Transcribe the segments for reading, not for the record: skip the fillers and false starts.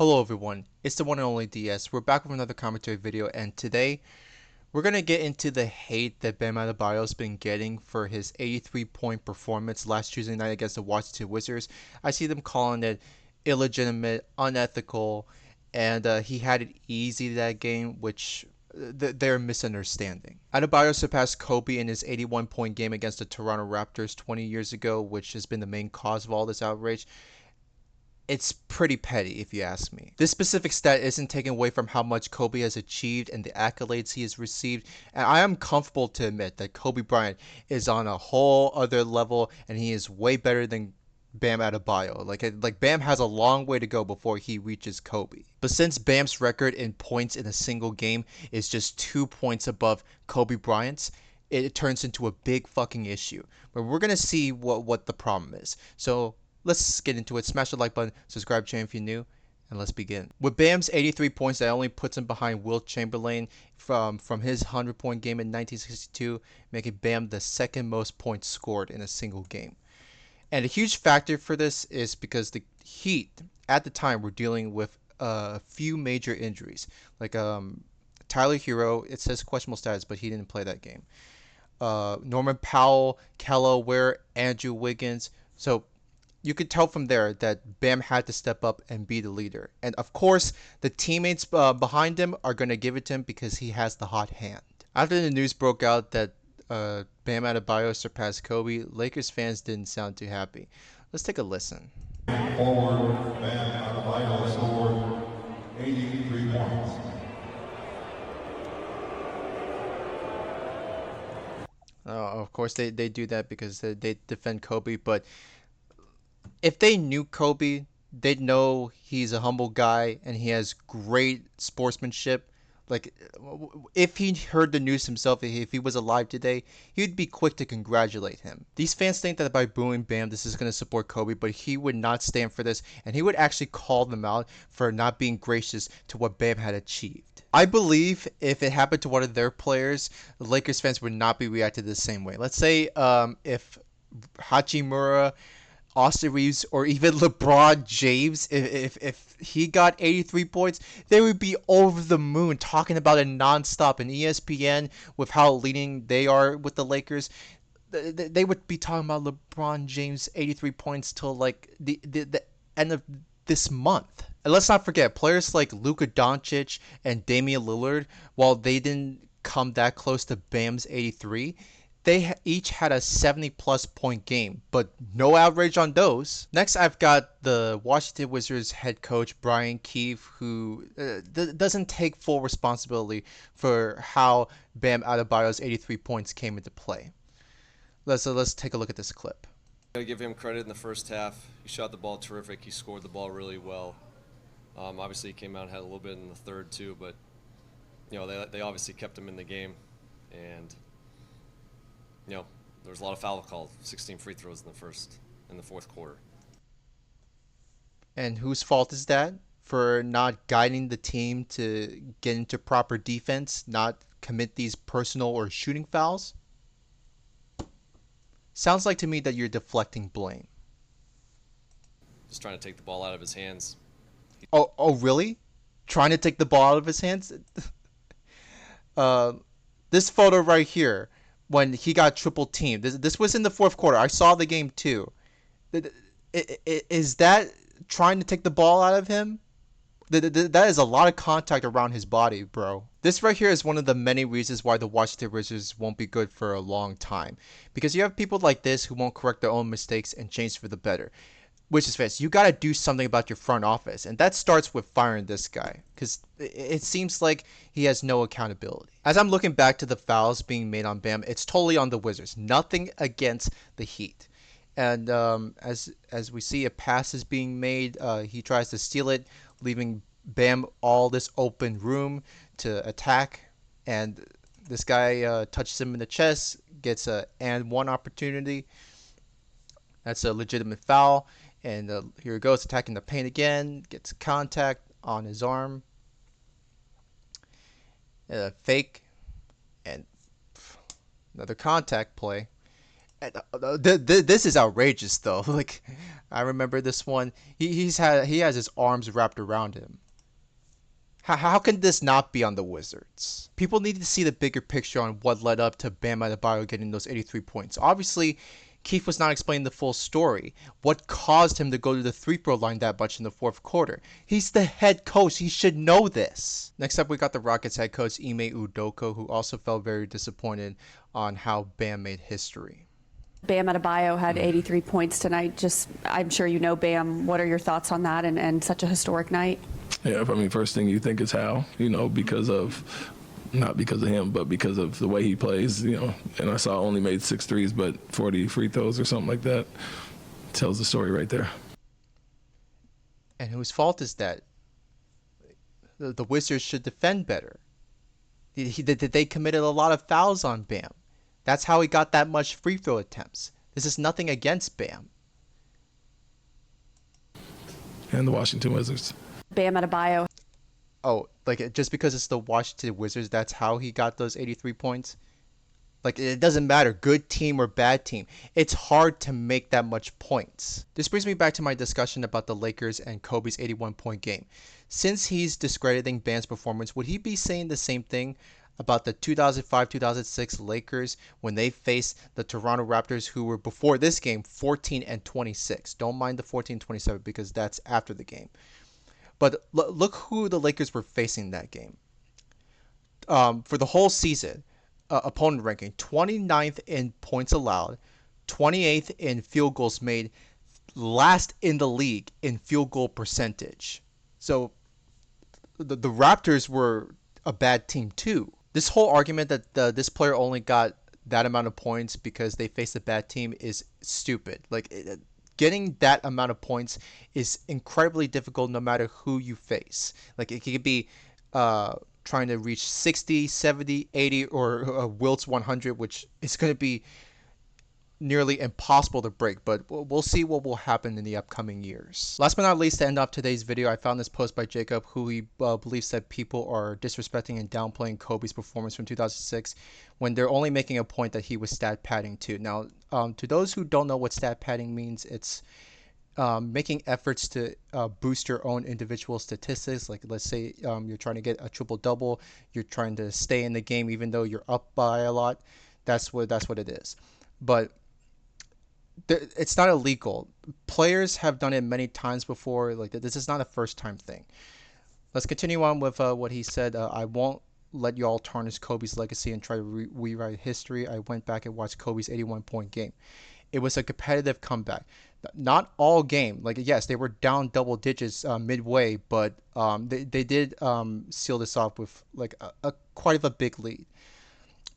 Hello everyone, it's the one and only DS. We're back with another commentary video, and today we're going to get into the hate that Bam Adebayo's been getting for his 83-point performance last Tuesday night against the Washington Wizards. I see them calling it illegitimate, unethical, and he had it easy that game, which they're misunderstanding. Adebayo surpassed Kobe in his 81-point game against the Toronto Raptors 20 years ago, which has been the main cause of all this outrage. It's pretty petty if you ask me. This specific stat isn't taken away from how much Kobe has achieved and the accolades he has received, and I am comfortable to admit that Kobe Bryant is on a whole other level and he is way better than Bam Adebayo. Like Bam has a long way to go before he reaches Kobe. But since Bam's record in points in a single game is just 2 points above Kobe Bryant's, it turns into a big fucking issue. But we're gonna see what the problem is. So let's get into it. Smash the like button, subscribe channel if you're new, and let's begin. With Bam's 83 points, that only puts him behind Wilt Chamberlain from his 100-point game in 1962, making Bam the second most points scored in a single game. And a huge factor for this is because the Heat at the time were dealing with a few major injuries, like Tyler Hero. It says questionable status, but he didn't play that game. Norman Powell, Kello Ware, Andrew Wiggins. So you could tell from there that Bam had to step up and be the leader. And of course, the teammates behind him are going to give it to him because he has the hot hand. After the news broke out that Bam Adebayo surpassed Kobe, Lakers fans didn't sound too happy. Let's take a listen. Forward, Bam Adebayo scored 83 points. Of course, they do that because they defend Kobe, but if they knew Kobe, they'd know he's a humble guy and he has great sportsmanship. Like, if he heard the news himself, if he was alive today, he'd be quick to congratulate him. These fans think that by booing Bam, this is going to support Kobe, but he would not stand for this, and he would actually call them out for not being gracious to what Bam had achieved. I believe if it happened to one of their players, the Lakers fans would not be reacted the same way. Let's say if Hachimura, Austin Reeves, or even LeBron James, if he got 83 points, they would be over the moon talking about it nonstop. And ESPN, with how leading they are with the Lakers, they would be talking about LeBron James 83 points till like the end of this month. And let's not forget, players like Luka Doncic and Damian Lillard, while they didn't come that close to Bam's 83, they each had a 70-plus point game, but no outrage on those. Next, I've got the Washington Wizards head coach, Brian Keefe, who doesn't take full responsibility for how Bam Adebayo's 83 points came into play. Let's take a look at this clip. Gotta give him credit in the first half. He shot the ball terrific. He scored the ball really well. Obviously, he came out and had a little bit in the third too, but they obviously kept him in the game, and there was a lot of foul calls, 16 free throws in the fourth quarter. And whose fault is that for not guiding the team to get into proper defense, not commit these personal or shooting fouls? Sounds like to me that you're deflecting blame. Just trying to take the ball out of his hands. Oh, really? Trying to take the ball out of his hands? This photo right here, when he got triple teamed. This was in the fourth quarter. I saw the game too. Is that trying to take the ball out of him? That is a lot of contact around his body, bro. This right here is one of the many reasons why the Washington Wizards won't be good for a long time. Because you have people like this who won't correct their own mistakes and change for the better. Which is fast. You got to do something about your front office. And that starts with firing this guy. Because it seems like he has no accountability. As I'm looking back to the fouls being made on Bam, it's totally on the Wizards. Nothing against the Heat. And as we see, a pass is being made. He tries to steal it, leaving Bam all this open room to attack. And this guy touches him in the chest, gets a and one opportunity. That's a legitimate foul. And here he goes, attacking the paint again. Gets contact on his arm. Fake. And another contact play. This is outrageous though. Like, I remember this one. He has his arms wrapped around him. How can this not be on the Wizards? People need to see the bigger picture on what led up to Bam Adebayo getting those 83 points. Obviously, Keith was not explaining the full story. What caused him to go to the free throw line that much in the fourth quarter? He's the head coach. He should know this. Next up, we got the Rockets head coach Ime Udoka, who also felt very disappointed on how Bam made history. Bam Adebayo had 83 points tonight. Just, I'm sure you know Bam. What are your thoughts on that and such a historic night? Yeah, I mean, first thing you think is how, because of, not because of him, but because of the way he plays, and I saw only made 6 threes, but 40 free throws or something like that. Tells the story right there. And whose fault is that? The Wizards should defend better. They committed a lot of fouls on Bam. That's how he got that much free throw attempts. This is nothing against Bam. And the Washington Wizards. Bam Adebayo. Oh, like just because it's the Washington Wizards, that's how he got those 83 points? Like, it doesn't matter, good team or bad team. It's hard to make that much points. This brings me back to my discussion about the Lakers and Kobe's 81-point game. Since he's discrediting Bam's performance, would he be saying the same thing about the 2005-2006 Lakers when they faced the Toronto Raptors, who were before this game 14-26? Don't mind the 14-27 because that's after the game. But look who the Lakers were facing that game. For the whole season, opponent ranking 29th in points allowed, 28th in field goals made, last in the league in field goal percentage. So the Raptors were a bad team too. This whole argument that this player only got that amount of points because they faced a bad team is stupid. Like, getting that amount of points is incredibly difficult no matter who you face. Like, it could be trying to reach 60, 70, 80, or Wilt's 100, which is going to be nearly impossible to break, but we'll see what will happen in the upcoming years. Last but not least, to end off today's video, I found this post by Jacob, who he believes that people are disrespecting and downplaying Kobe's performance from 2006 when they're only making a point that he was stat padding too. Now, to those who don't know what stat padding means, it's making efforts to boost your own individual statistics. Like, let's say you're trying to get a triple double, you're trying to stay in the game even though you're up by a lot. That's what it is. But it's not illegal. Players have done it many times before. Like, this is not a first time thing. Let's continue on with what he said. I won't let y'all tarnish Kobe's legacy and try to rewrite history. I went back and watched Kobe's 81-point game. It was a competitive comeback. Not all game. Like, yes, they were down double digits midway, but they did seal this off with like a quite of a big lead.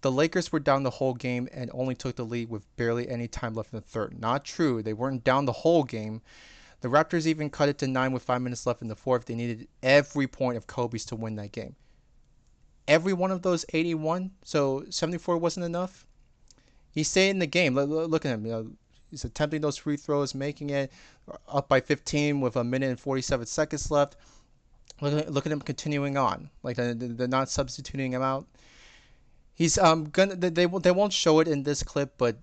The Lakers were down the whole game and only took the lead with barely any time left in the third. Not true. They weren't down the whole game. The Raptors even cut it to 9 with 5 minutes left in the fourth. They needed every point of Kobe's to win that game. Every one of those 81, so 74 wasn't enough. He stayed in the game. Look at him. He's attempting those free throws, making it up by 15 with a minute and 47 seconds left. Look at him continuing on. Like, they're not substituting him out. He's they won't show it in this clip, but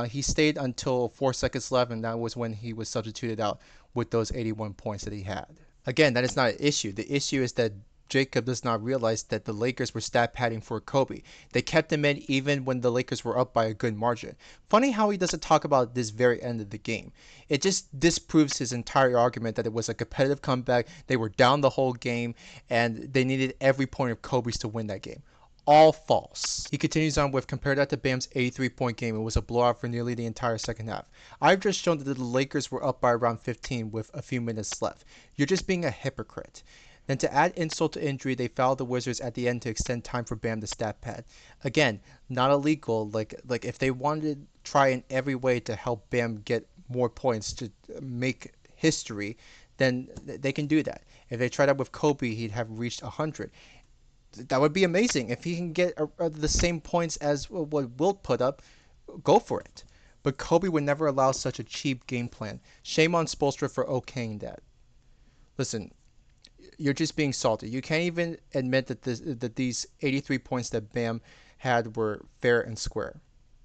he stayed until 4 seconds left, and that was when he was substituted out with those 81 points that he had. Again, that is not an issue. The issue is that Jacob does not realize that the Lakers were stat padding for Kobe. They kept him in even when the Lakers were up by a good margin. Funny how he doesn't talk about this very end of the game. It just disproves his entire argument that it was a competitive comeback. They were down the whole game, and they needed every point of Kobe's to win that game. All false. He continues on with, compare that to Bam's 83-point game. It was a blowout for nearly the entire second half. I've just shown that the Lakers were up by around 15 with a few minutes left. You're just being a hypocrite. Then to add insult to injury, they fouled the Wizards at the end to extend time for Bam to stat pad. Again, not illegal. Like if they wanted to try in every way to help Bam get more points to make history, then they can do that. If they tried that with Kobe, he'd have reached 100. That would be amazing. If he can get the same points as what Wilt put up, go for it. But Kobe would never allow such a cheap game plan. Shame on Spoelstra for okaying that. Listen, you're just being salty. You can't even admit that these 83 points that Bam had were fair and square.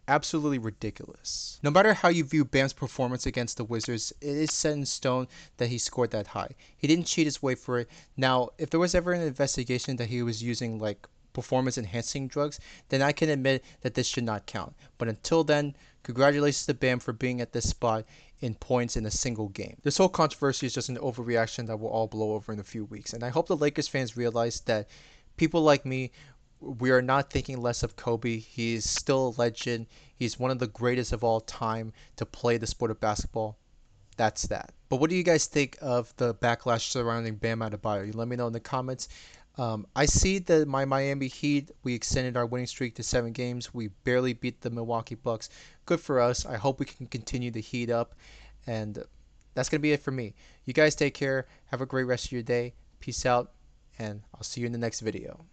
absolutely ridiculous. No matter how you view Bam's performance against the Wizards, it is set in stone that he scored that high. He didn't cheat his way for it. Now, if there was ever an investigation that he was using like performance enhancing drugs, then I can admit that this should not count. But until then, congratulations to Bam for being at this spot in points in a single game. This whole controversy is just an overreaction that will all blow over in a few weeks. And I hope the Lakers fans realize that people like me, we are not thinking less of Kobe. He's still a legend. He's one of the greatest of all time to play the sport of basketball. That's that. But what do you guys think of the backlash surrounding Bam Adebayo? You let me know in the comments. I see that my Miami Heat, we extended our winning streak to 7 games. We barely beat the Milwaukee Bucks. Good for us. I hope we can continue to heat up. And that's going to be it for me. You guys take care. Have a great rest of your day. Peace out. And I'll see you in the next video.